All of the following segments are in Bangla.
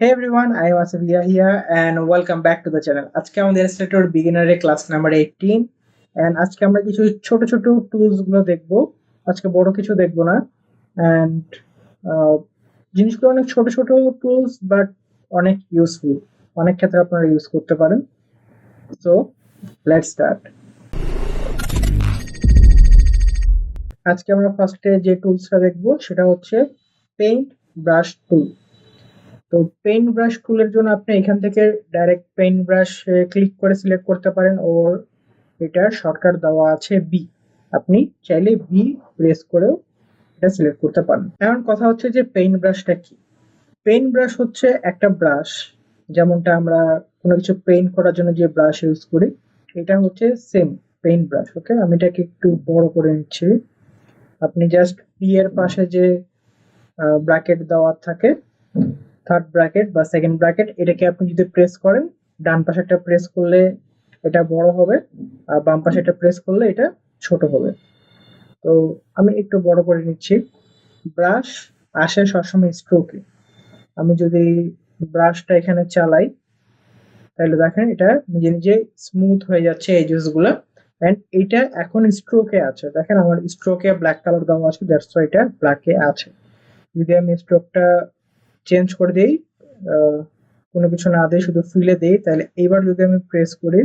Hey everyone, I am Asavia here and welcome back to the channel. আজকে আমাদের স্টেটর বিগিনারে ক্লাস নাম্বার 18 and আজকে আমরা কিছু ছোট ছোট টুলস গুলো দেখব। আজকে বড় কিছু দেখব না and জিনিসগুলো অনেক ছোট ছোট টুলস বাট অনেক ইউজফুল। অনেক ক্ষেত্রে আপনারা ইউজ করতে পারেন। So let's start. আজকে আমরা ফার্স্টে যে টুলসটা দেখব সেটা হচ্ছে পেইন্ট ব্রাশ টুল। তো পেইন্ট ব্রাশ টুলের জন্য আপনি এখান থেকে ডাইরেক্ট পেইন্ট ব্রাশ ক্লিক করে সিলেক্ট করতে পারেন ওর এটার শর্টকাট দেওয়া আছে বি। আপনি চাইলে বি প্রেস করেও এটা সিলেক্ট করতে পারেন। এখন কথা হচ্ছে যে পেইন্ট ব্রাশটা কি। পেইন্ট ব্রাশ হচ্ছে একটা ব্রাশ, যেমনটা আমরা কোনো কিছু পেইন্ট করার জন্য যে ব্রাশ ইউজ করি এটা হচ্ছে সেম পেইন্ট ব্রাশ। ওকে, আমি এটাকে একটু বড় করে নিচ্ছি। আপনি জাস্ট পি এর পাশে যে ব্র্যাকেট দেওয়া থাকে, থার্ড ব্র্যাকেট বা সেকেন্ড ব্র্যাকেট, এটাকে আপনি যদি প্রেস করেন, ডান পাশেটা প্রেস করলে এটা বড় হবে আর বাম পাশেটা প্রেস করলে এটা ছোট হবে। তো আমি একটু বড় করে নিচ্ছি। ব্রাশ আসে সবসময় স্ট্রোকে। আমি যদি ব্রাশটা এখানে চালাই তাহলে দেখেন এটা নিজে নিজে স্মুথ হয়ে যাচ্ছে এজেস গুলা। এন্ড এটা এখন স্ট্রোকে আছে, দেখেন আমার স্ট্রোকে ব্ল্যাক কালার দেওয়া আছে, দ্যাটস ওয়াই এটা ব্ল্যাকে আছে। যদি আমি স্ট্রোকটা চেঞ্জ করে দেই, কোনো কিছু না দিয়ে শুধু ফিলে দেই, তাহলে এইবার যদি আমি প্রেস করি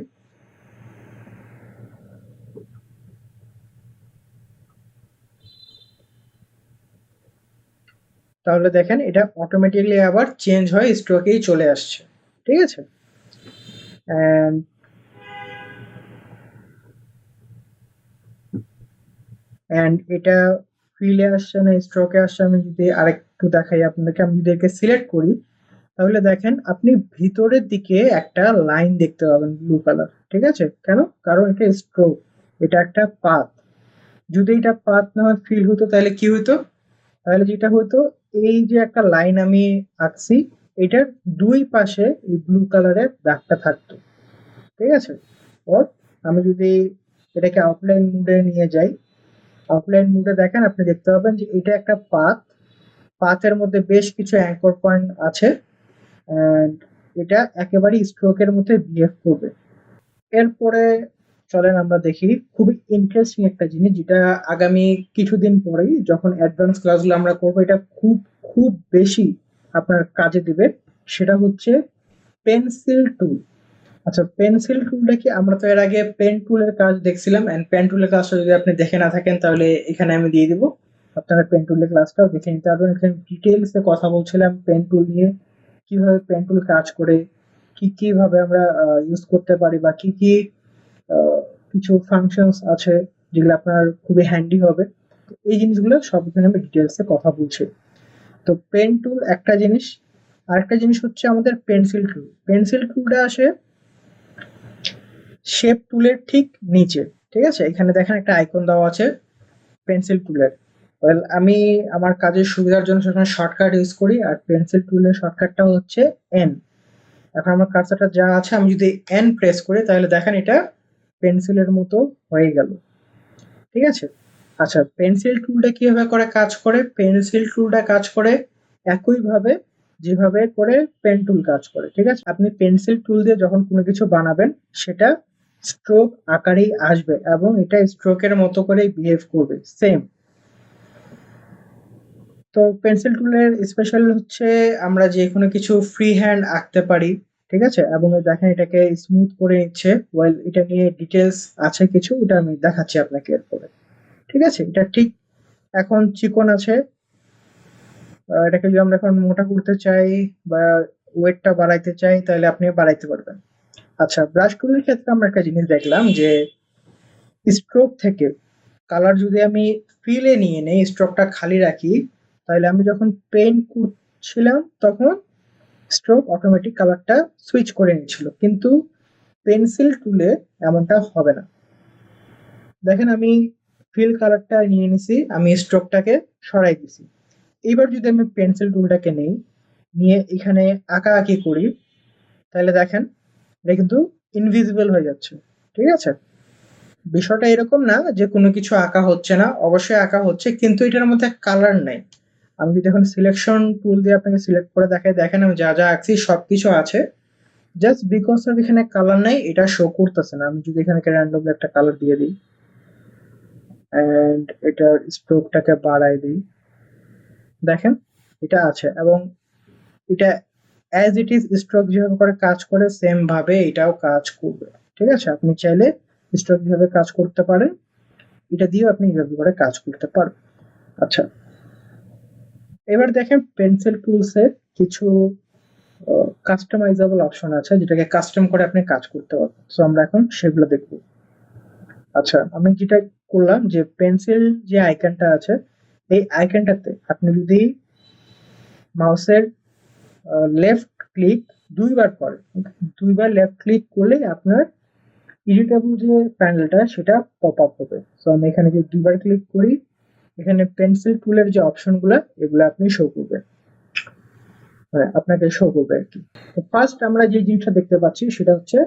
তাহলে দেখেন এটা অটোমেটিকলি আবার চেঞ্জ হয়ে স্ট্রোকেই চলে আসছে। ঠিক আছে, এন্ড এটা ফিলে আসছে না স্ট্রোকে আসছে। আমি যদি আরেকটু দেখাই আপনাদেরকে, আমি যদি একে সিলেক্ট করি তাহলে দেখেন আপনি ভিতরের দিকে একটা লাইন দেখতে পাবেন ব্লু কালার। ঠিক আছে, কেন? কারণ এটা স্ট্রোক, এটা একটা পাথ। যদি এটা পাথ না হয় ফিল হতো তাহলে কি হতো? তাহলে যেটা হতো, এই যে একটা লাইন আমি আঁকছি এটার দুই পাশে এই ব্লু কালারের দাগটা থাকতো। ঠিক আছে, ওর আমি যদি এটাকে আউটলাইন মুডে নিয়ে যাই, আউটলাইন মুডে দেখেন আপনি দেখতে পাবেন যে এটা একটা পাথ, পাথের মধ্যে বেশ কিছু অ্যাঙ্কর পয়েন্ট আছে এন্ড এটা একেবারেই স্ট্রোকের মধ্যে বিহেভ করবে। এরপরে চলেন আমরা দেখি খুবই ইন্টারেস্টিং একটা জিনিস, যেটা আগামী কিছুদিন পরেই যখন অ্যাডভান্স ক্লাসগুলো আমরা করবো এটা খুব খুব বেশি আপনার কাজে দিবে। সেটা হচ্ছে পেন্সিল টুল। আচ্ছা, পেন্সিল টুলটা কি? আমরা তো এর আগে পেন টুলের কাজ দেখছিলাম এন্ড পেন টুলের কাজটা যদি আপনি দেখে না থাকেন তাহলে এখানে আমি দিয়ে দিব, আপনারা পেন টুলের ক্লাসটাও দেখে নিতে পারবেন। এখানে ডিটেলস এ কথা বলছিলাম পেন টুল নিয়ে, কিভাবে পেন টুল কাজ করে, কি কিভাবে আমরা ইউজ করতে পারি বা কি কি কিছু ফাংশনস আছে যেগুলো আপনার খুবই হ্যান্ডি হবে। তো এই জিনিসগুলো সব এখানে আমি ডিটেলস এ কথা বলছি। তো পেন টুল একটা জিনিস, আরেকটা জিনিস হচ্ছে আমাদের পেন্সিল টুল। পেন্সিল টুলটা আসে শেপ টুলের ঠিক নিচে। ঠিক আছে, এখানে দেখেন একটা আইকন দেওয়া আছে পেন্সিল টুলের। ওয়েল, আমি আমার কাজের সুবিধার জন্য সবসময় শর্টকাট ইউজ করি আর পেন্সিল টুলের শর্টকাটটা হচ্ছে এন। এখন আমার কার্সারটা যা আছে আমি যদি এন প্রেস করি তাহলে দেখেন এটা পেন্সিলের মতো হয়ে গেল। ঠিক আছে, আচ্ছা পেন্সিল টুলটা কিভাবে করে কাজ করে? পেন্সিল টুলটা কাজ করে একইভাবে যেভাবে করে পেন টুল কাজ করে। ঠিক আছে, আপনি পেন্সিল টুল দিয়ে যখন কোনো কিছু বানাবেন সেটা স্ট্রোক আকারেই আসবে এবং এটা স্ট্রোকের মতো করেই বিহেভ করবে সেম। তো পেন্সিল টুলের স্পেশাল হচ্ছে আমরা যে কোনো কিছু ফ্রি হ্যান্ড আঁকতে পারি। ঠিক আছে, এবং এই দেখেন এটাকে স্মুথ করে নিচ্ছে। ওয়েল, এটা নিয়ে ডিটেলস আছে কিছু, ওটা আমি দেখাচ্ছি আপনাকে এরপরে। ঠিক আছে, এটা ঠিক এখন চিকন আছে। এটাকে যদি আমরা এখন মোটা করতে চাই বা ওয়েটটা বাড়াইতে চাই তাহলে আপনি বাড়াইতে পারবেন। আচ্ছা, ব্রাশ টুলের ক্ষেত্রে আমরা একটা জিনিস দেখলাম যে স্ট্রোক থেকে কালার যদি আমি ফিলে নিয়ে নেই, স্ট্রোকটা খালি রাখি, তাহলে আমি যখন পেইন্ট করছিলাম তখন স্ট্রোক অটোমেটিক কালারটা সুইচ করে নিচ্ছিল, কিন্তু পেন্সিল টুলে এমনটা হবে না। দেখেন আমি ফিল কালারটা নিয়ে নিছি, আমি স্ট্রোকটাকে সরাই দিছি। এইবার যদি আমি পেন্সিল টুলটাকে নেই, নিয়ে এখানে আঁকাআঁকি করি তাহলে দেখেন এটা কিন্তু ইনভিজিবল হয়ে যাচ্ছে। ঠিক আছে, বিষয়টা এরকম না যে কোনো কিছু আঁকা হচ্ছে না, অবশ্যই আঁকা হচ্ছে কিন্তু এটার মধ্যে কালার নাই। আমি যদি এখন সিলেকশন টুল দিয়ে আপনাকে সিলেক্ট করে দেখাই, দেখেন আমি যা যা আঁকছি সবকিছু আছে, জাস্ট বিকজ অফ এখানে কালার নাই এটা শো করতেছে না। আমি যদি এখানে র্যান্ডমলি একটা কালার দিয়ে দিই এন্ড এটার স্ট্রোকটাকে বাড়াই দিই, দেখেন এটা আছে। এবং এটা অ্যাজ ইট ইজ স্ট্রোক যেভাবে করে কাজ করে সেম ভাবে এটাও কাজ করবে। ঠিক আছে, আপনি চাইলে স্ট্রোক যেভাবে কাজ করতে পারেন, এটা দিয়েও আপনি এইভাবে করে কাজ করতে পারবেন। আচ্ছা, এবার দেখেন পেন্সিল টুলসের কিছু কাস্টমাইজেবল অপশন আছে যেটাকে কাস্টম করে আপনি কাজ করতে পারবেন। সো আমরা এখন সেগুলো দেখব। আচ্ছা, আমি যেটা করলাম যে পেন্সিল যে আইকনটা আছে এই আইকনটাতে আপনি যদি মাউসের লেফট ক্লিক দুইবার করেন, দুইবার লেফট ক্লিক করলেই আপনার এডিটেবল যে প্যানেলটা সেটা পপ আপ হবে। সো আমি এখানে যদি দুইবার ক্লিক করি, এখানে পেন্সিল টুলের যে অপশনগুলো এগুলো আপনি শো করবে, আপনাকে শো করবে আর কি। তো ফার্স্ট আমরা যে জিনিসটা দেখতে পাচ্ছি সেটা হচ্ছে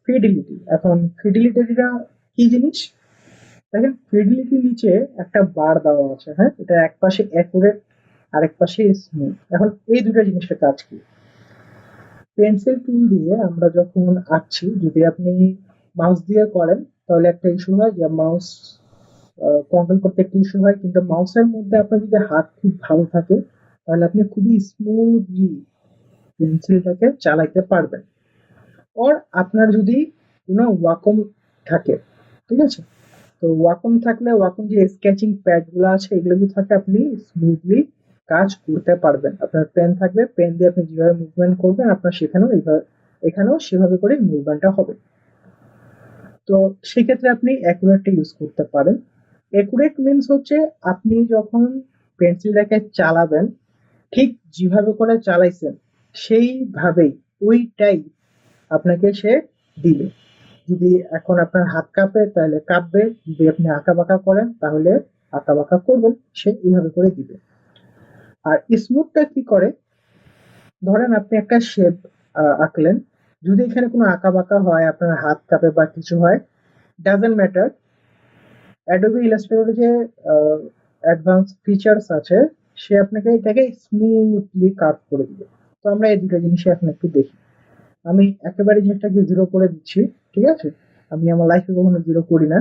ফিডিলিটি। এখন ফিডিলিটিটা কি জিনিস? দেখেন ফিডিলিটির নিচে একটা বার দেওয়া আছে, হ্যাঁ, এটা এক পাশে অ্যাকুরেট আর এক পাশে স্মুথ। এখন এই দুটো জিনিসের কাজ কি? পেন্সিল টুল দিয়ে আমরা যখন আঁকছি, যদি আপনি মাউস দিয়ে করেন তাহলে একটা ইস্যু হয় যে মাউস কন্ট্রোল করতে একটু ইস্যু হয়, কিন্তু মাউসের মধ্যে আপনার যদি হাত খুব ভালো থাকে তাহলে আপনি খুবই স্মুথলি পেন্সিলটাকে চালাইতে পারবেন। ওর আপনার যদি কোনো ওয়াকম থাকে, ঠিক আছে, তো ওয়াকম থাকলে ওয়াকম যে স্কেচিং প্যাড গুলো আছে এগুলো যদি থাকে আপনি স্মুথলি কাজ করতে পারবেন। আপনার পেন থাকবে, পেন দিয়ে আপনি যেভাবে মুভমেন্ট করবেন আপনার সেখানেও এইভাবে এখানেও সেভাবে করে মুভমেন্টটা হবে। তো সেক্ষেত্রে আপনি অ্যাকুরেটটা ইউজ করতে পারেন। অ্যাকুরেট মিনস হচ্ছে আপনি যখন পেন্সিলটাকে চালাবেন ঠিক যেভাবে করে চালাইছেন সেইভাবেই ওইটাই আপনাকে সে দিবে। যদি এখন আপনার হাত কাঁপে তাহলে কাঁপবে, যদি আপনি আঁকা বাঁকা করেন তাহলে আঁকা বাঁকা করবেন, সে এইভাবে করে দিবে। আর স্মুথটা কি করে? ধরেন আপনি একটা শেপ আঁকলেন, যদি এখানে কোনো আঁকা বাঁকা হয়, আপনার হাত কাঁপে বা কিছু হয়, ডাজেন্ট ম্যাটার, অ্যাডোবি ইলাস্ট্রেটরে যে অ্যাডভান্স ফিচার্স আছে সে আপনাকে এটাকে স্মুথলি কাট করে দিবে। তো আমরা এই দুটো জিনিসই এখন একটু দেখি। আমি একেবারে জিনিসটাকে জিরো করে দিচ্ছি, ঠিক আছে, আমি আমার লাইফে কখনো জিরো করি না।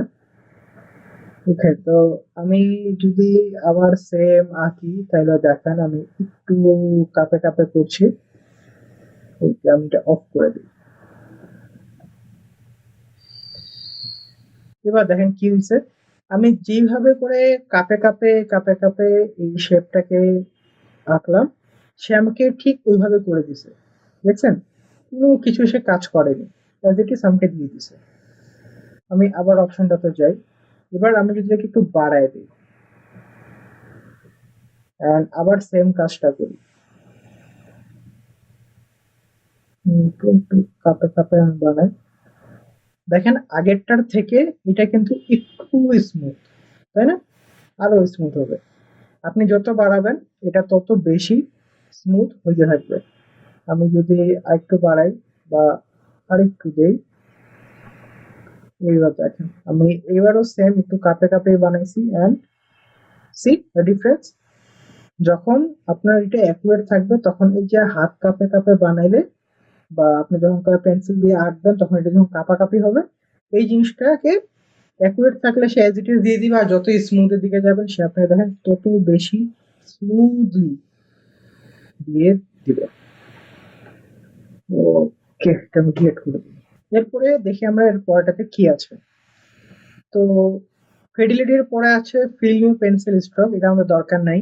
ওকে, তো আমি যদি আবার সেম আঁকি তাহলে দেখেন আমি একটু কাপে কাপে করছি। ওকে, আমি এটা অফ করে দিই। এবার দেখেন কি হয়েছে, আমি যেভাবে করে কাপে কাপে কাপে কাপে এই শেপটাকে আঁকলাম সে আমাকে ঠিক ওইভাবে করে দিছে। দেখছেন, কোনো কিছু সে কাজ করেনি, অ্যাজ ইট ইজ আমাকে দিয়ে দিছে। আমি আবার অপশনটাতে যাই, এবার আমি যদি এটাকে একটু বাড়ায় দিই এন্ড আবার সেম কাজটা করি, একটু একটু কাপে কাপে আমি বানাই, দেখেন আগেরটার থেকে এটা কিন্তু একটু স্মুথ, তাই না? আরো স্মুথ হবে। আপনি যত বাড়াবেন এটা তত বেশি স্মুথ হইতে থাকবে। আমি যদি আরেকটু বাড়াই বা আরেকটু দেই, এইবার দেখেন আমি এবারও সেম একটু কাপে কাপে বানাইছি এন্ড সি দ্য ডিফারেন্স। যখন আপনার এটা অ্যাকুরেট থাকবে তখন এই যে হাত কাপে কাপে বানাইলে বা আপনি যখন পেন্সিল দিয়ে আঁকবেন তখন এটা যখন কাপাকাপি হবে, এই জিনিসটাকে অ্যাকুরেট থাকলে সে অ্যাজ ইট ইজ দিয়ে দিবে, আর যত স্মুথের দিকে যাবেন সে আপনাকে দেখেন তত বেশি স্মুথলি দিয়ে দিবে। ওকে, এটা আমি ডিলিট করে দিই। এরপরে দেখি আমরা এর পরেরটাতে কি আছে। তো ফিডিলিটির পরে আছে ফিল নিউ পেন্সিল স্ট্রোক, এটা আমাদের দরকার নাই।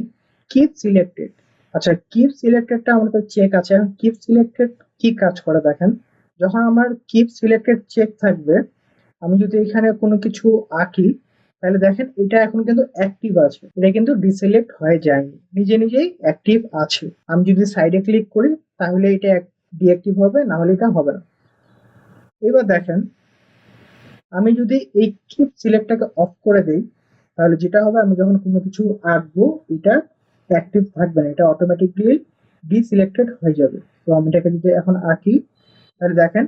কিপ সিলেক্টেড, আচ্ছা কিপ সিলেক্টেডটা আমাদের চেক আছে। এখন কিপ সিলেক্টেড কি কাজ করে দেখেন, যখন আমার কিপ সিলেক্টেড চেক থাকবে আমি যদি এখানে কোনো কিছু আঁকি তাহলে দেখেন এটা এখন কিন্তু অ্যাক্টিভ আছে, এটা কিন্তু ডিসিলেক্ট হয়ে যায়নি, নিজে নিজেই অ্যাক্টিভ আছে। আমি যদি সাইডে ক্লিক করি তাহলে এটা ডিঅ্যাক্টিভ হবে, না হলে এটা হবে না। এবার দেখেন আমি যদি এই কিপ সিলেক্টটাকে অফ করে দেই তাহলে যেটা হবে, আমি যখন কোনো কিছু আঁকবো এটা অ্যাক্টিভ থাকবে না, এটা অটোমেটিকলি ডিসিলেক্টেড হয়ে যাবে। তো আমি এটাকে যদি এখন আঁকি তাহলে দেখেন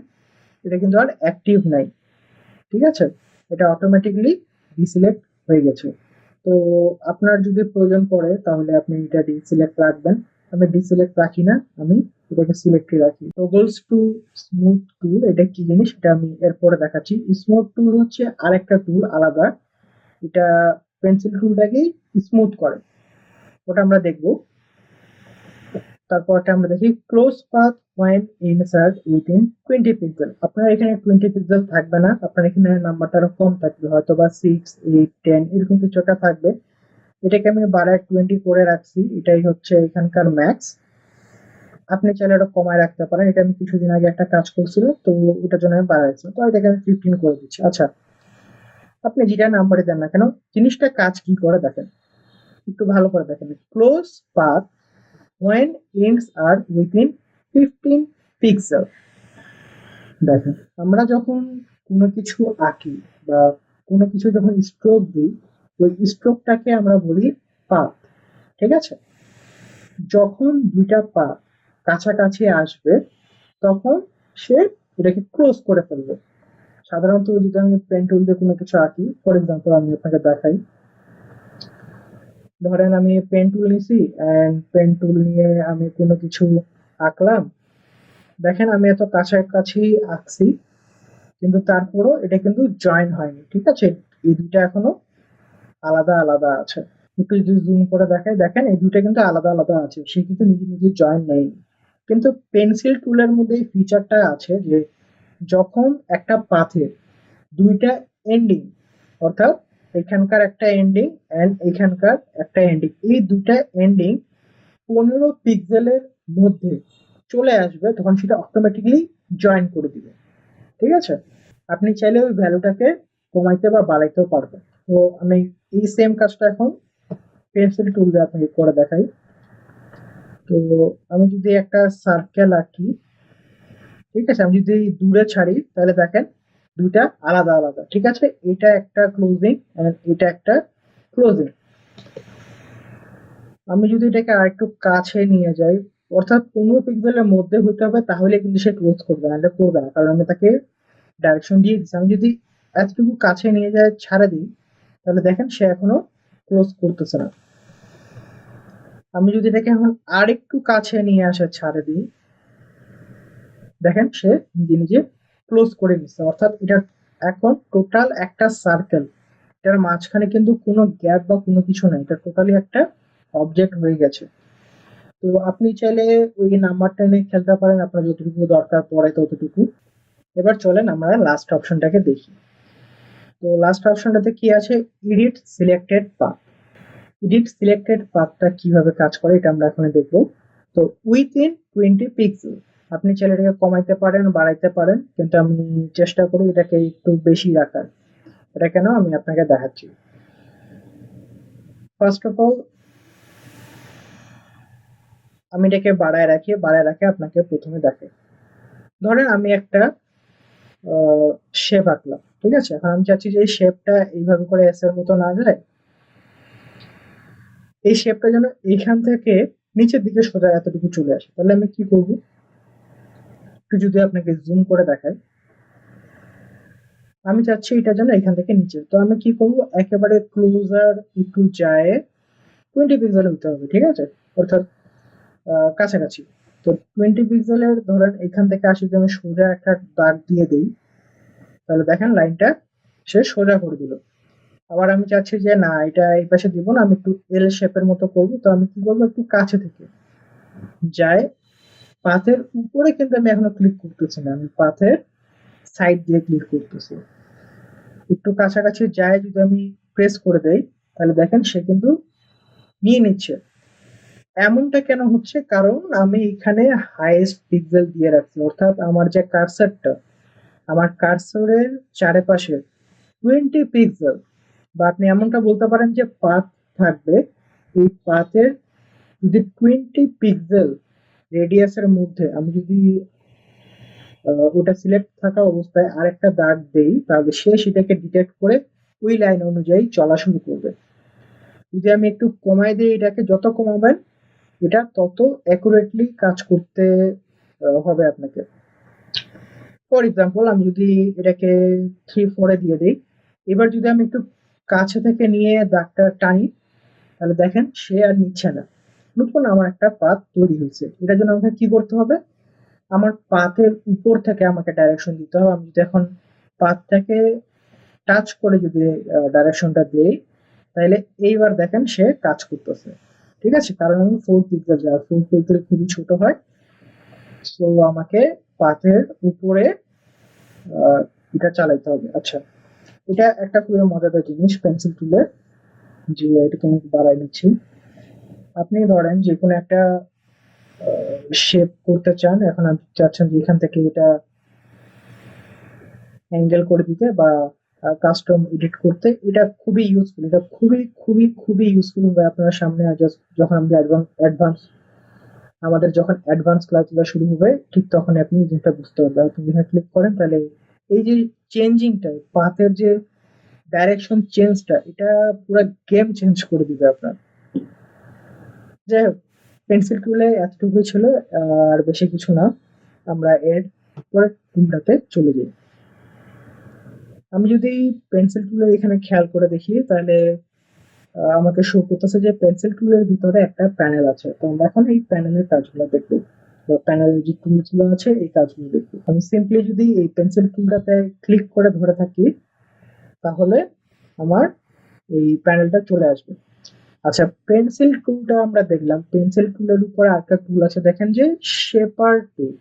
এটা কিন্তু আর অ্যাক্টিভ নাই, ঠিক আছে, এটা অটোমেটিকলি ডিসিলেক্ট হয়ে গেছে। তো তো আপনার যদি প্রয়োজন পড়ে তাহলে আপনি এটা ডিসিলেক্ট রাখবেন। আমি ডিসিলেক্ট রাখি না, আমি এটাকে সিলেক্টই রাখি। টগলস টু স্মুথ টুল এটা কি জিনিস এটা আমি এরপরে দেখাচ্ছি। স্মুথ টুল হচ্ছে আরেকটা টুল আলাদা, এটা পেন্সিল টুলটাকেই স্মুথ করে, ওটা আমরা দেখবো। তারপরটা আমরা দেখি close path when insert within 20 pixel. আপনার এখানে 20 পিক্সেল থাকবে না, আপনার এখানে নাম্বারটা আরো কম থাকবে, হয়তো বা 6, 8, 10 এরকম কিছু একটা থাকবে। এটাকে আমি বাড়ায় 20 করে রাখছি, এটাই হচ্ছে এখানকার ম্যাক্স। আপনি চাইলে এটা কমায় রাখতে পারেন, এটা আমি কিছুদিন আগে একটা কাজ করছিলাম তো ওটার জন্য আমি বাড়াইছি, তো এটাকে আমি 15 করে দিচ্ছি। আচ্ছা, আপনি যেটা নাম্বারে দেন না কেন জিনিসটা কাজ কি করে দেখেন, একটু ভালো করে দেখেন। Close path when ends are within 15 pixel. দেখেন আমরা যখন কোনো কিছু আঁকি বা কোনো কিছু যখন স্ট্রোক দিই, ওই স্ট্রোকটাকে আমরা বলি পাথ, ঠিক আছে? যখন দুইটা পাথ কাছাকাছি আসবে তখন সে এটাকে ক্লোজ করে ফেলবে। সাধারণত যদি আমি পেন টুল দিয়ে কোনো কিছু আঁকি, ফর এক্সাম্পল আমি আপনাকে দেখাই, ধরেন আমি পেন টুল নিছি এন্ড পেন টুল নিয়ে আমি কোনো কিছু আঁকলাম। দেখেন আমি এত কাছাকাছি আঁকছি কিন্তু তারপরও এটা কিন্তু জয়েন হয়নি, ঠিক আছে? এই দুইটা এখনো আলাদা আলাদা আছে। একটু যদি জুম করে দেখাই, দেখেন এই দুইটা কিন্তু আলাদা আলাদা আছে, সে কিন্তু নিজে নিজে জয়েন নেয়নি। কিন্তু পেন্সিল টুলের মধ্যে এই ফিচারটা আছে যে যখন একটা পাথের দুইটা এন্ডিং, অর্থাৎ এখানকার একটা এন্ডিং এন্ড এখানকার একটা এন্ডিং, এই দুইটা এন্ডিং 15 পিক্সেলের মধ্যে চলে আসবে তখন সেটা অটোমেটিক্যালি জয়েন করে দিবে, ঠিক আছে? আপনি চাইলে ওই ভ্যালুটাকে কমাইতে বা বাড়াইতেও পারবেন। তো আমি এই সেম কাজটা এখন পেন্সিল টুল দিয়ে আপনাকে করে দেখাই। তো আমি যদি একটা সার্কেল আঁকি, ঠিক আছে, আমি যদি দূরে ছাড়ি তাহলে দেখেন দুইটা আলাদা আলাদা, ঠিক আছে? এটা একটা ক্লোজিং আর এটা একটা ক্লোজিং। আমি যদি এটাকে আরেকটু কাছে নিয়ে যাই, অর্থাৎ 15 পিক্সেলের মধ্যে হতে হবে, তাহলে কিন্তু সে ক্লোজ করবে না, এটা করবে না, কারণ আমি তাকে ডাইরেকশন দিয়ে দিচ্ছি। আমি যদি এতটুকু কাছে নিয়ে যায় ছাড়ে দিই তাহলে দেখেন সে এখনো ক্লোজ করতেছে না। আমি যদি এটাকে এখন আরেকটু কাছে নিয়ে আসে ছাড়ে দিই, দেখেন সে নিজে নিজে ক্লোজ করে নিচ্ছে। অর্থাৎ এটা এখন টোটাল একটা সার্কেল, এটার মাঝখানে কিন্তু কোনো গ্যাপ বা কোনো কিছু নাই, এটা টোটালি একটা অবজেক্ট হয়ে গেছে। তো আপনি চাইলে ওই নাম্বারটা নিয়ে খেলতে পারেন, আপনার যতটুকু দরকার পড়ে ততটুকু। এবার চলেন আমরা লাস্ট অপশনটাকে দেখি। তো লাস্ট অপশনটাতে কি আছে, edit selected path. Edit selected পাথটা কিভাবে কাজ করে এটা আমরা এখন দেখবো। তো উইথিন 20 পিক্সেল, আপনি চাইলে এটাকে কমাইতে পারেন বাড়াইতে পারেন, কিন্তু আমি চেষ্টা করি এটাকে একটু বেশি রাখার। এটা কেন আমি আপনাকে দেখাচ্ছি। ফার্স্ট অফ অল আমি এটাকে বাড়ায় রাখি আপনাকে প্রথমে দেখাই। ধরেন আমি একটা শেপ আঁকলাম, ঠিক আছে? এখন আমি চাচ্ছি যে এই শেপটা এইভাবে করে এস এর মতো না যায়, এই শেপটা যেন এইখান থেকে নিচের দিকে সোজা এতটুকু চলে আসে। তাহলে আমি কি করব, একটু যদি আপনাকে জুম করে দেখাই, আমি চাচ্ছি এটা যেন এখান থেকে নিচে, তো আমি কি করব, একেবারে ক্লোজার একটু যায় 20 পিক্সেল হতে হবে, ঠিক আছে? অর্থাৎ কাছাকাছি। তো 20 পিক্সেলের ধরেন এখান থেকে আসি, যদি আমি সোজা একটা দাগ দিয়ে দিই তাহলে দেখেন লাইনটা সে সোজা করে দিল। আবার আমি চাচ্ছি যে না এটা এই পাশে দিব না, আমি একটু এল শেপের মতো করব, তো আমি কি করবো, একটু কাছে থেকে যায় পাথের উপরে, কিন্তু আমি এখনো ক্লিক করতেছি না, আমি পাথের সাইড দিয়ে ক্লিক করতেছি। একটু কাছাকাছি যায় যদি আমি প্রেস করে দেই তাহলে দেখেন সে কিন্তু নিয়ে নিচ্ছে। এমনটা কেন হচ্ছে, কারণ আমি এখানে হাইয়েস্ট পিক্সেল দিয়ে রাখছি, অর্থাৎ আমার যে কার্সারটা, আমার কার্সরের চারপাশে 20 পিক্সেল, বা আপনি এমনটা বলতে পারেন যে পাথ থাকবে, এই পাথের যদি 20 পিক্সেল রেডিয়াসের মধ্যে আমি যদি ওটা সিলেক্ট থাকা অবস্থায় আরেকটা দাগ দেই তাহলে সে সেটাকে ডিটেক্ট করে ওই লাইন অনুযায়ী চলা শুরু করবে। যদি আমি একটু কমাই দিই, এটাকে যত কমাবেন এটা তত অ্যাকুরেটলি কাজ করতে হবে আপনাকে। ফর এক্সাম্পল আমি যদি এটাকে 3, 4 দিয়ে দিই, এবার যদি আমি একটু কাছে থেকে নিয়ে দাগটা টানি, তাহলে দেখেন সে আর নিচ্ছে না। নতুন আমার একটা পাথ তৈরি হয়েছে। এটার জন্য আমাকে কি করতে হবে? আমার পাথের উপর থেকে আমাকে ডাইরেকশন দিতে হবে। আমি যদি এখন পাথটাকে টাচ করে যদি ডাইরেকশনটা দেই, তাহলে এইবার দেখেন সে কাজ করতেছে। ঠিক আছে, কারণ আমি ফোর পিক্সেল, যা ফোর পিক্সেল খুবই ছোট হয়, সো আমাকে পাথের উপরে এটা চালাইতে হবে। আচ্ছা, এটা একটা খুবই মজাদার জিনিস পেন্সিল টুলের, যে এটাকে আমি বাড়াই নিচ্ছি। আপনি ধরেন যে কোনো একটা শেপ করতে চান, এখন আপনি চাচ্ছেন যে এখান থেকে এটা অ্যাঙ্গেল করে দিতে বা কাস্টম এডিট করতে, এটা খুবই ইউজফুল। এটা খুবই খুবই খুবই ইউজফুল হবে আপনার সামনে। জাস্ট যখন আপনি অ্যাডভান্স আমাদের যখন অ্যাডভান্স ক্লাসগুলো শুরু হবে, ঠিক তখন আপনি যেটা বুঝতে পারবেন। আপনি যেখানে ক্লিক করেন, তাহলে এই যে চেঞ্জিংটা, পাথের যে ডাইরেকশন চেঞ্জটা, এটা পুরো গেম চেঞ্জ করে দিবে আপনার। যাই হোক, পেন্সিল টুলে এতটুকুই ছিল, আর বেশি কিছু না। আমরা এর পরের টুলটাতে চলে যাই। আমি যদি পেন্সিল টুলের এখানে খেয়াল করে দেখি, তাহলে আমাকে শো করতেছে যে পেন্সিল টুলের ভিতরে একটা প্যানেল আছে। তো আমরা এখন এই প্যানেলের কাজগুলো দেখবো, বা প্যানেলের যে টুলগুলো আছে এই কাজগুলো দেখবো। আমি সিম্পলি যদি এই পেন্সিল টুলটাতে ক্লিক করে ধরে থাকি, তাহলে আমার এই প্যানেলটা চলে আসবে। আচ্ছা, পেন্সিল টুলটা আমরা দেখলাম। পেন্সিল টুলের উপরে আরেকটা টুল আছে, দেখেন যে শেপার টুল।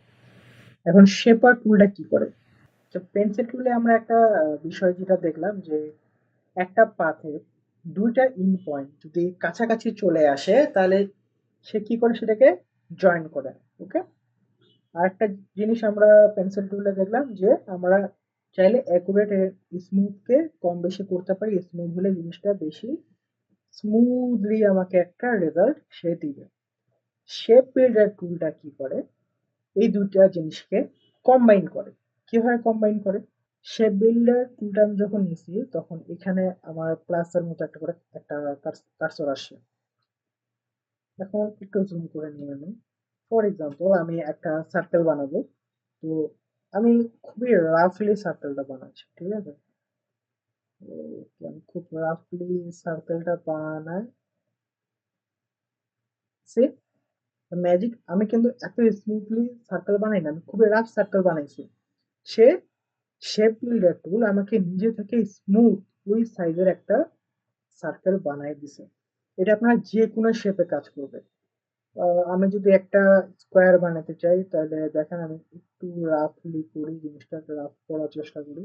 এখন শেপার টুলটা কি করে? তো পেন্সিল টুলে আমরা একটা বিষয় যেটা দেখলাম, যে একটা পাথে দুইটা ইন পয়েন্ট যদি কাছাকাছি চলে আসে, তাহলে সে কি করে সেটাকে জয়েন করে। ওকে, আরেকটা জিনিস আমরা পেন্সিল টুলে দেখলাম, যে আমরা চাইলে অ্যাকুরেট স্মুথকে কম বেশি করতে পারি। স্মুথ হলে জিনিসটা বেশি স্মুথলি আমাকে একটা রেজাল্ট সে দিবে। শেপ বিল্ডার টুলটা কি করে? এই দুইটা জিনিসকে কম্বাইন করে। কিভাবে কম্বাইন করে? শেপ বিল্ডার টুলটা আমি যখন নিছি, তখন এখানে আমার প্লাসের মতো একটা করে একটা কার্সর আসে। এখন একটু জুম করে নিয়ে আমি, ফর এক্সাম্পল আমি একটা সার্কেল বানাবো। তো আমি খুবই রাফলি সার্কেলটা বানাচ্ছি, ঠিক আছে? তো আমি খুব রাফলি সার্কেলটা বানাচ্ছি। ম্যাজিক, আমি কিন্তু এত স্মুথলি সার্কেল বানাই না, আমি খুবই রাফ সার্কেল বানাইছি। সে শেপ বিল্ডার টুল আমাকে নিজে থেকে স্মুথ ওই সাইজের একটা সার্কেল বানাই দিছে। এটা আপনার যে কোনো শেপে কাজ করবে। আমি যদি একটা স্কোয়ার বানাতে চাই, তাহলে দেখেন আমি একটু রাফলি করি, জিনিসটা রাফ করার চেষ্টা করি।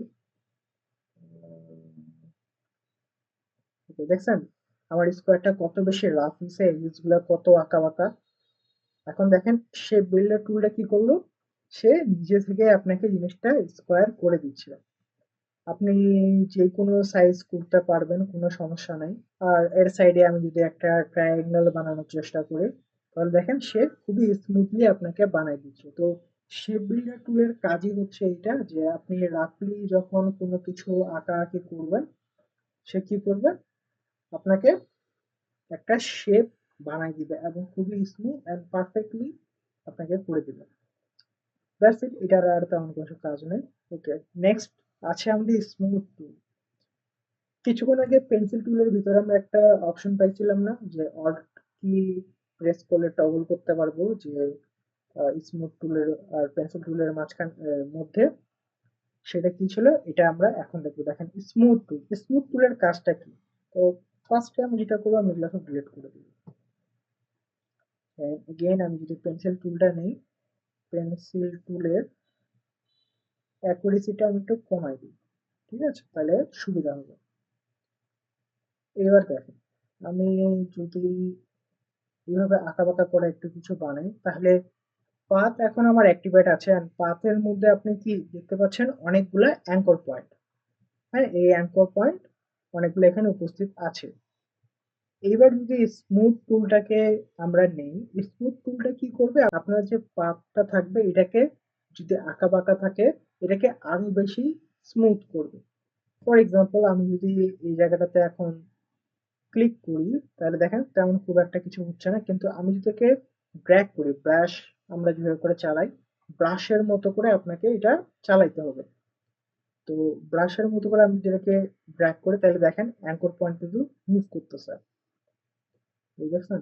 Okay, দেখছেন আমার স্কোয়ারটা কত বেশি রাফ হয়েছে, এজগুলা গুলা কত আঁকা বাঁকা। এখন দেখেন সে বিল্ডার টুলটা কি করলো, সে নিজে থেকে আপনাকে জিনিসটা স্কোয়ার করে দিচ্ছে। আপনি যে কোনো সাইজ করতে পারবেন, কোনো সমস্যা নাই। আর এর সাইডে আমি যদি একটা ট্রায়াঙ্গেল বানানোর চেষ্টা করি, তাহলে দেখেন সে খুবই স্মুথলি আপনাকে বানাই দিচ্ছে। তো শেপ বিল্ডার টুলের কাজই হচ্ছে এটা, যে আপনি রাফলি যখন কোনো কিছু আঁকাআঁকি করবেন, সে কি করবে? আপনাকে একটা শেপ বানাই দিবে এবং খুবই স্মুথ এন্ড পারফেক্টলি আপনাকে করে দিবে। দ্যাটস ইট, এটার আর তেমন কিছু কাজ নেই। ওকে, নেক্সট আছে আমাদের স্মুথ টুল। কিছুক্ষণ আগে পেন্সিল টুলের ভিতরে আমরা একটা অপশন পাইছিলাম না, যে অল্ট কি প্রেস করলে টগল করতে পারবো, যে স্মুথ টুলের আর পেন্সিল টুলের মাঝখান মধ্যে। সেটা কি ছিল, এটা আমরা এখন দেখবো। দেখেন স্মুথ টুল, স্মুথ টুলের কাজটা কি? তো ফার্স্টে আমি যেটা করবো, আমি এগুলো সব ডিলিট করে দিই। এগেইন আমি যদি পেন্সিল টুলটা নেই, পেন্সিল টুলের অ্যাকুরেসিটা আমি একটু কমাই দিই। ঠিক আছে, তাহলে সুবিধা হবে। এবার দেখেন, আমি যদি এইভাবে আঁকাবাঁকা করে একটু কিছু বানাই, তাহলে পাথ এখন আমার অ্যাক্টিভেট আছে। এন্ড পাথের মধ্যে আপনি কি দেখতে পাচ্ছেন? অনেকগুলা অ্যাঙ্কর পয়েন্ট। হ্যাঁ, এই অ্যাঙ্কর পয়েন্ট অনেকগুলো এখানে উপস্থিত আছে। এইবার যদি স্মুথ টুলটাকে আমরা নেই, স্মুথ টুলটা কি করবে? আপনার যে পাথটা থাকবে, এটাকে যদি আঁকা বাঁকা থাকে, এটাকে আরো বেশি স্মুথ করবে। ফর এক্সাম্পল আমি যদি এই জায়গাটাতে এখন ক্লিক করি, তাহলে দেখেন তেমন খুব একটা কিছু হচ্ছে না। কিন্তু আমি যদি একে ড্র্যাগ করি, ব্রাশ আমরা যেভাবে করে চালাই, ব্রাশের মতো করে আপনাকে এটা চালাইতে হবে। তো ব্রাশের মতো করে আমি যেটাকে ড্র্যাগ করে তাহলে দেখেন অ্যাঙ্কর পয়েন্ট কিন্তু মুভ করতেছে, বুঝতে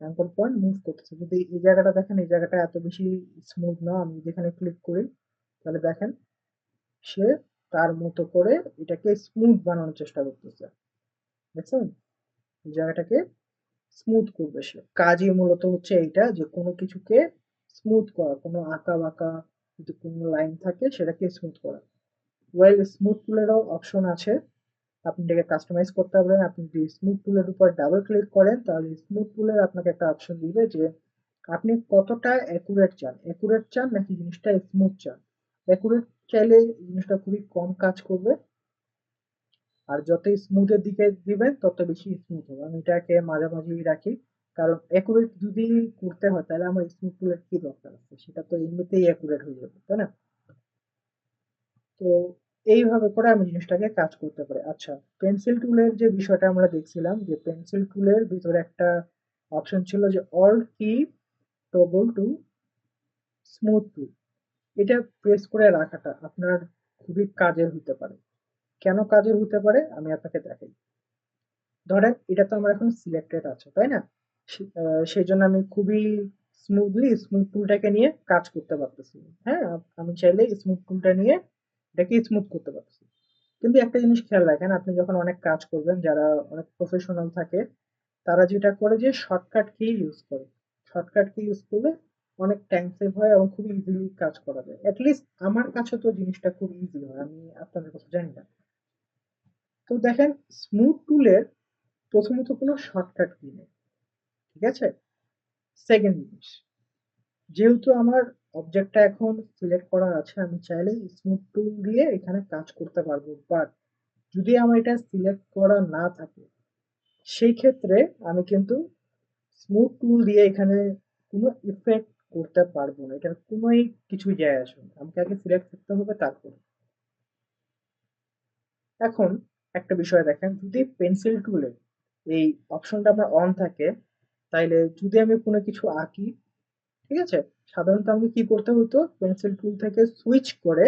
অ্যাঙ্কর পয়েন্ট মুভ করতেছে। যদি এই জায়গাটা দেখেন, এই জায়গাটা এত বেশি স্মুথ না, আমি যেখানে ক্লিক করি তাহলে দেখেন সে তার মতো করে এটাকে স্মুথ বানানোর চেষ্টা করতেছে, দেখছেন? এই জায়গাটাকে স্মুথ করবে সে, কাজই মূলত হচ্ছে এইটা, যে কোনো কিছুকে স্মুথ করা, কোনো আঁকা বাঁকা যদি কোনো লাইন থাকে সেটাকে স্মুথ করা। ওয়েল, স্মুথ টুলেরও অপশন আছে, আপনি এটাকে কাস্টমাইজ করতে পারবেন। আপনি যদি স্মুথ টুলের উপর ডাবল ক্লিক করেন তাহলে স্মুথ টুলের আপনাকে একটা অপশন দিবে যে আপনি কতটা অ্যাকুরেট চান, অ্যাকুরেট চান নাকি জিনিসটা স্মুথ চান। অ্যাকুরেট চাইলে জিনিসটা খুবই কম কাজ করবে, আর যত স্মুথের দিকে দিবেন তত বেশি স্মুথ হবে। আমি এটাকে মাঝামাঝি রাখি, কারণ অ্যাকুরেট যদি করতে হয় তাহলে আমার স্মুথ টুলের কি দরকার আছে, সেটা তো এমনিতেই অ্যাকুরেট হয়ে যাবে, তাই না? তো এইভাবে করে আমি জিনিসটাকে কাজ করতে পারি। আচ্ছা, পেন্সিল টুলের যে বিষয়টা আমরা দেখছিলাম, যে পেন্সিল টুলের ভিতরে একটা অপশন ছিল যে অল্ট কি টগল টু স্মুথ টুল, এটা প্রেস করে রাখাটা আপনার খুবই কাজের হতে পারে। কেন কাজের হতে পারে আমি আপনাকে দেখাই। ধরেন এটা তো আমার এখন সিলেক্টেড আছে, তাই না? সেই জন্য আমি খুবই স্মুথলি স্মুথ টুলটাকে নিয়ে কাজ করতে পারতেছি। হ্যাঁ, আমি চাইলে স্মুথ টুলটা নিয়ে এটাকে স্মুথ করতে পারতেছি। কিন্তু একটা জিনিস খেয়াল রাখেন, আপনি যখন অনেক কাজ করবেন, যারা অনেক প্রফেশনাল থাকে তারা যেটা করে যে শর্টকাট কি ইউজ করে। শর্টকাট কি ইউজ করলে অনেক টাইম সেভ হয় এবং খুব ইজিলি কাজ করা যায়। অ্যাটলিস্ট আমার কাছে তো জিনিসটা খুব ইজি হয়, আমি আপনাদের কথা জানি না। তো দেখেন, স্মুথ টুলের প্রথমত কোনো শর্টকাট কি নেই, ঠিক আছে? সেকেন্ড জিনিস, যেহেতু আমার অবজেক্টটা এখন সিলেক্ট করা আছে, আমি চাইলেই স্মুথ টুল দিয়ে এখানে কাজ করতে পারবো। বাট যদি আমার এটা সিলেক্ট করা না থাকে সেই ক্ষেত্রে আমি কিন্তু স্মুথ টুল দিয়ে এখানে কোনো ইফেক্ট করতে পারবো না, এটার কোনোই কিছুই যায় আসে না, আমাকে আগে সিলেক্ট করতে হবে তারপর। এখন একটা বিষয় দেখেন, যদি পেন্সিল টুলে এই অপশনটা আমার অন থাকে, তাইলে যদি আমি কোনো কিছু আঁকি, ঠিক আছে, সাধারণত আমাকে কি করতে হতো, পেন্সিল টুল থেকে সুইচ করে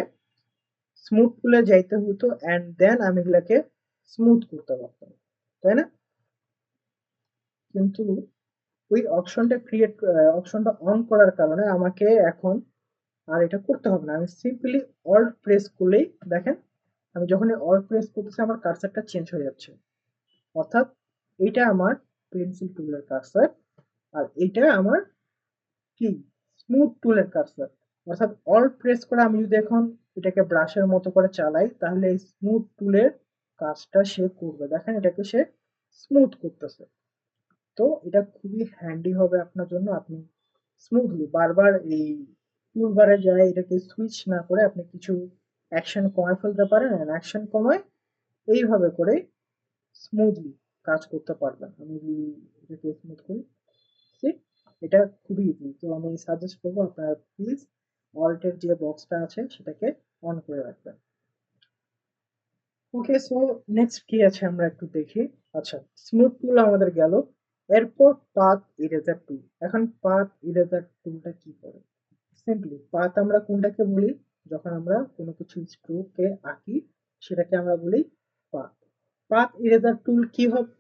স্মুথ টুলে যাইতে হতো, অ্যান্ড দেন আমি এগুলাকে স্মুথ করতে পারতাম, তাই না? কিন্তু ওই অপশনটা অন করার কারণে আমাকে এখন আর এটা করতে হবে না, আমি সিম্পলি অল্ট প্রেস করলেই দেখেন, আমি যখন অল্ট প্রেস করতেছি আমার কার্সারটা চেঞ্জ হয়ে যাচ্ছে। অর্থাৎ এইটা আমার পেন্সিল টুলের কার্সার, আর এইটা আমার কি স্মুথ টুলের কার্সার। অর্থাৎ অল্ট প্রেস করে আমি যদি এখন এটাকে ব্রাশের মতো করে চালাই তাহলে এই স্মুথ টুলের কাজটা সে করবে, দেখেন এটাকে সে স্মুথ করতেছে। তো এটা খুবই হ্যান্ডি হবে আপনার জন্য, আপনি স্মুথলি বারবার এই টুল বারে যায় এটাকে সুইচ না করে আপনি কিছু অ্যাকশন কমায় ফেলতে পারেন, অ্যাকশন কমায় এইভাবে করে স্মুথলি কাজ করতে পারবেন। আমি যদি এটাকে স্মুথ করি, see? এটা খুবই ইজি। তো আমি সাজেস্ট করবো আপনারা প্লিজ অল্টের যে বক্সটা আছে সেটাকে অন করে রাখবেন। ওকে, সো নেক্সট কি আছে আমরা একটু দেখি। আচ্ছা, স্মুথ টুল আমাদের গেল, এরপর পাথ ইরেজার টুল। এখন পাথ ইরেজার টুলটা কি করে? সিম্পলি পাথ আমরা কোনটাকে বলি, যখন আমরা কোনো কিছু স্ট্রোকে আঁকি সেটাকে আমরা বলি পাথ। পাথ ইরেজার টুল কি হবে,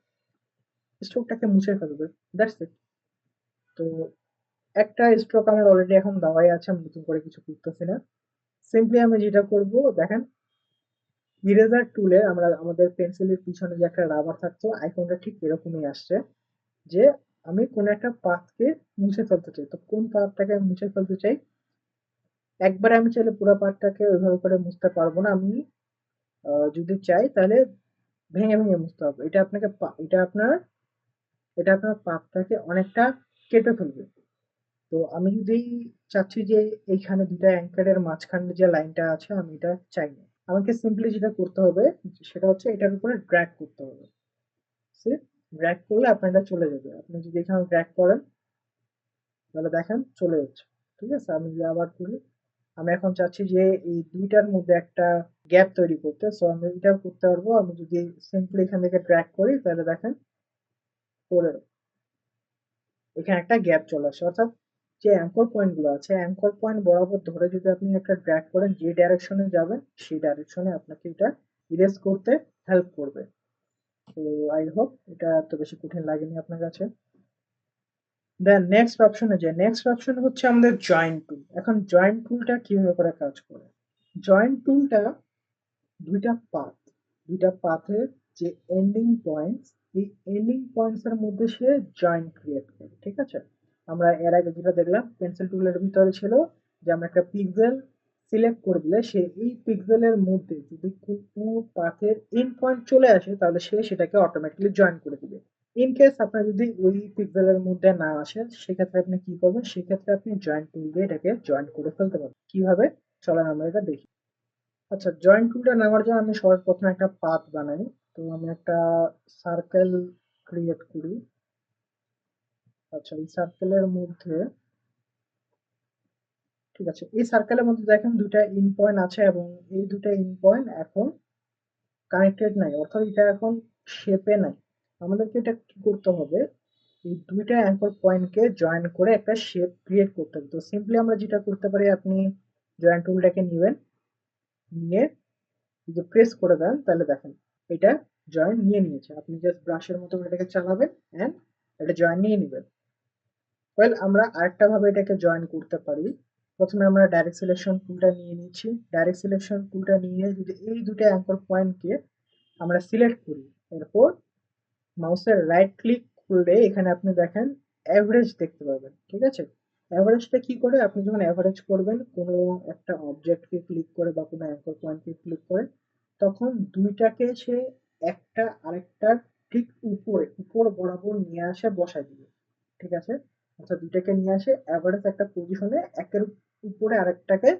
স্ট্রোকটাকে মুছে ফেলবে, দ্যাটস ইট। তো একটা স্ট্রোক আমার অলরেডি এখন দেওয়াই আছে, আমি নতুন করে কিছু করতেছি না। সিম্পলি আমি যেটা করব দেখেন, ইরেজার টুলে আমরা আমাদের পেন্সিলের পিছনে যে একটা রাবার থাকতো আইকনটা ঠিক এরকমই আসছে, যে আমি কোন একটা পাথকে মুছে ফেলতে চাই। তো কোন পাথটাকে আমি মুছে ফেলতে চাই, একবারে আমি চাইলে পুরো পাথটাকে ওইভাবে করে মুছতে পারবো না, আমি যদি চাই তাহলে ভেঙে ভেঙে মুছতে হবে। এটা আপনার পাথটাকে অনেকটা কেটে ফেলবে। তো আমি যদি চাচ্ছি যে এইখানে দুটা অ্যাঙ্কারের মাঝখানে যে লাইনটা আছে আমি এটা চাই না, আমাকে সিম্পলি যেটা করতে হবে সেটা হচ্ছে এটার উপরে ড্র্যাগ করতে হবে। সে ড্র্যাগ করলে আপনার এটা চলে যাবে, আপনি যদি এখানে ড্র্যাগ করেন তাহলে দেখেন চলে যাচ্ছে। ঠিক আছে, আমি যদি আবার করি, আমি এখন চাচ্ছি যে এই দুইটার মধ্যে একটা গ্যাপ তৈরি করতে, সো আমি এটাও করতে পারবো। আমি যদি সিম্পলি এখান থেকে ড্র্যাগ করি তাহলে দেখেন করে এখানে একটা গ্যাপ চলে আসে, অর্থাৎ যে অ্যাঙ্কর পয়েন্ট গুলো আছে, অ্যাঙ্কর পয়েন্ট বরাবর ধরে যদি আপনি একটা ড্র্যাগ করেন, যে ডাইরেকশনে যাবেন সেই ডাইরেকশনে আপনাকে এটা ইরেজ করতে হেল্প করবে। তো আই হোপ এটা এত বেশি কঠিন লাগেনি আপনার কাছে। দেন নেক্সট অপশনে যাই। নেক্সট অপশন হচ্ছে আমাদের জয়েন্ট টুল। এখন জয়েন্ট টুলটা কিভাবে করে কাজ করে? জয়েন্ট টুলটা দুইটা পাথের যে এন্ডিং পয়েন্টস, এই এন্ডিং পয়েন্টস এর মধ্যে সে জয়েন্ট ক্রিয়েট করে, ঠিক আছে? আমরা এর আগে যেটা দেখলাম পেন্সিল টুলের ভিতরে ছিল যে আমরা একটা পিক্সেল সিলেক্ট করে দিলে সে এই পিক্সেলের মধ্যে যদি কোনো পাথের এন্ড পয়েন্ট চলে আসে তাহলে সে সেটাকে অটোমেটিক্যালি জয়েন করে দিবে। ইন কেস আপনার যদি ওই পিক্সেলের মধ্যে না আসে সেক্ষেত্রে আপনি কি করবেন? সেক্ষেত্রে আপনি জয়েন্ট টুল দিয়ে এটাকে জয়েন করে ফেলতে পারবেন। কিভাবে? চলেন আমরা এটা দেখি। আচ্ছা, জয়েন্ট টুলটা নেওয়ার জন্য আমি সবার প্রথমে একটা পাথ বানাই। তো আমি একটা সার্কেল ক্রিয়েট করি। আচ্ছা, এই সার্কেলের মধ্যে, ঠিক আছে, এই সার্কেলের মধ্যে দেখেন দুইটা ইন পয়েন্ট আছে এবং এই দুইটা ইন পয়েন্ট এখন কানেক্টেড নাই, অর্থাৎ এটা এখন শেপে নাই। আমাদেরকে এটা কি করতে হবে? এই দুইটা অ্যাঙ্কর পয়েন্টকে জয়েন করে একটা শেপ ক্রিয়েট করতে হবে। তো সিম্পলি আমরা যেটা করতে পারি, আপনি জয়েন্ট টুলটাকে নিবেন, নিয়ে যদি প্রেস করে দেন তাহলে দেখেন এটা জয়েন নিয়ে নিয়েছে। আপনি জাস্ট ব্রাশের মতো এটাকে চালাবেন এন্ড এটা জয়েন নিয়ে নেবেন। ওয়েল, আমরা আরেকটা ভাবে এটাকে জয়েন করতে পারি। প্রথমে আমরা ডাইরেক্ট সিলেকশন টুলটা নিয়ে নিচ্ছি। ডাইরেক্ট সিলেকশন টুলটা নিয়ে যদি এই দুটো অ্যাঙ্কর পয়েন্টকে আমরা সিলেক্ট করি, এরপর মাউসের রাইট ক্লিক করলে এখানে আপনি দেখেন অ্যাভারেজ দেখতে পাবেন, ঠিক আছে? অ্যাভারেজটা কি করে? আপনি যখন অ্যাভারেজ করবেন কোনো একটা অবজেক্টকে ক্লিক করে বা কোনো অ্যাঙ্কর পয়েন্টকে ক্লিক করে, তখন দুইটাকে সে একটা আরেকটার ঠিক উপর বরাবর নিয়ে আসে বসায় দিবে, ঠিক আছে? অর্থাৎ দুইটাকে নিয়ে আসে অ্যাভারেজ একটা পজিশনে একের উপরে আরেকটাকে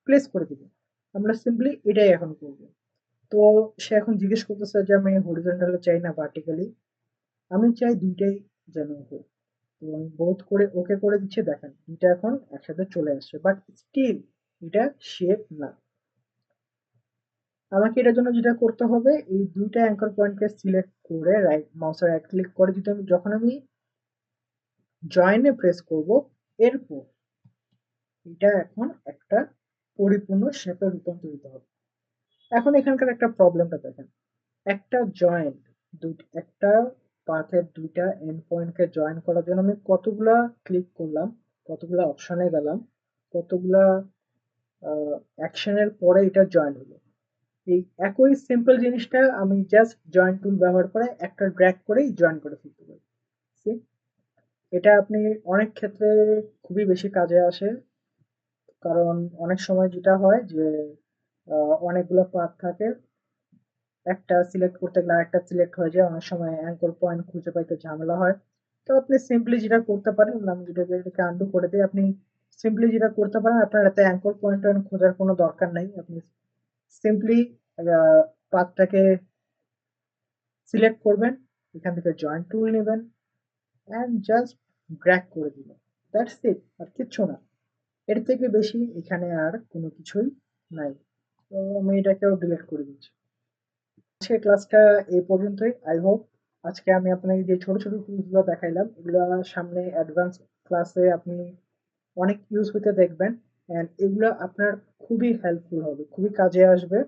প্লেস করে দিবে। আমরা সিম্পলি এটাই এখন করবো। তো সে এখন জিজ্ঞেস করতেছে যে আমি হরিজন্টালে চাই না ভার্টিক্যালি। আমি চাই দুইটাই যেন হোক। তো আমি বোথ করে ওকে করে দিচ্ছি। দেখেন দুইটা এখন একসাথে চলে আসছে, বাট স্টিল এটা শেপ না। আমাকে এটার জন্য যেটা করতে হবে, এই দুইটা অ্যাঙ্কর পয়েন্টকে সিলেক্ট করে মাউসের রাইট ক্লিক করে যদি আমি যখন আমি জয়েনে প্রেস করব, এরপর এটা এখন একটা পরিপূর্ণ শেপে রূপান্তরিত হবে। এখন এখানকার একটা প্রবলেমটা দেখেন, একটা জয়েন্ট একটা পাথের দুইটা এন্ড পয়েন্টকে জয়েন করার জন্য আমি কতগুলা ক্লিক করলাম, কতগুলা অপশনে গেলাম, কতগুলা অ্যাকশনের পরে এটা জয়েন হলো। এই একই সিম্পল জিনিসটা আমি জাস্ট জয়েন টুল ব্যবহার করে একটা ড্র্যাগ করেই জয়েন করে ফেলতে পারি। এটা আপনি অনেক ক্ষেত্রে খুবই বেশি কাজে আসে, কারণ অনেক সময় যেটা হয় যে অনেকগুলো পাথ থাকে, একটা সিলেক্ট করতে গেলে আরেকটা সিলেক্ট হয়ে যায়, অনেক সময় অ্যাঙ্কর পয়েন্ট খুঁজে পাইতে ঝামেলা হয়। তো আপনি সিম্পলি যেটা করতে পারেন, আমি এটাকে আন্ডু করে দিই, আপনি সিম্পলি যেটা করতে পারেন, আপনার এতে অ্যাঙ্কর পয়েন্ট খোঁজার কোনো দরকার নাই। আপনি সিম্পলি পাথটাকে সিলেক্ট করবেন, এখান থেকে জয়েন্ট টুল নেবেন অ্যান্ড জাস্ট ড্র্যাগ করে দিবেন। দ্যাটস ইট, আর কিচ্ছু না। এর থেকে বেশি এখানে আর কোনো কিছুই নাই। তো আমি এটাকেও ডিলিট করে দিচ্ছি। আজকে ক্লাসটা এই পর্যন্তই। আই হোপ আজকে আমি আপনাকে যে ছোট ছোট টুলসগুলো দেখাইলাম এগুলো সামনে অ্যাডভান্স ক্লাসে আপনি অনেক ইউজ হতে দেখবেন, অ্যান্ড এগুলো আপনার খুবই হেল্পফুল হবে, খুবই কাজে আসবে।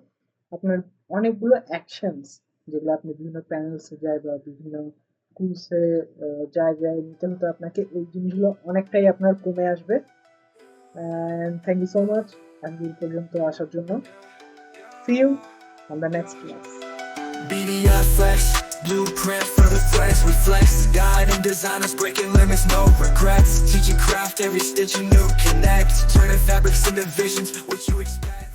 আপনার অনেকগুলো অ্যাকশনস যেগুলো আপনি বিভিন্ন প্যানেলসে যায় বা বিভিন্ন টুলসে যায় নিতে হতো আপনাকে, এই জিনিসগুলো অনেকটাই আপনার কমে আসবে। And thank you so much আজকে এই পর্যন্ত আসার জন্য। See you on the next class. BDI Flex, blueprint for the flex. We flex, guide and designers, breaking limits, no regrets. Teaching craft, every stitch a new connect. Turning fabrics into visions, what you expect.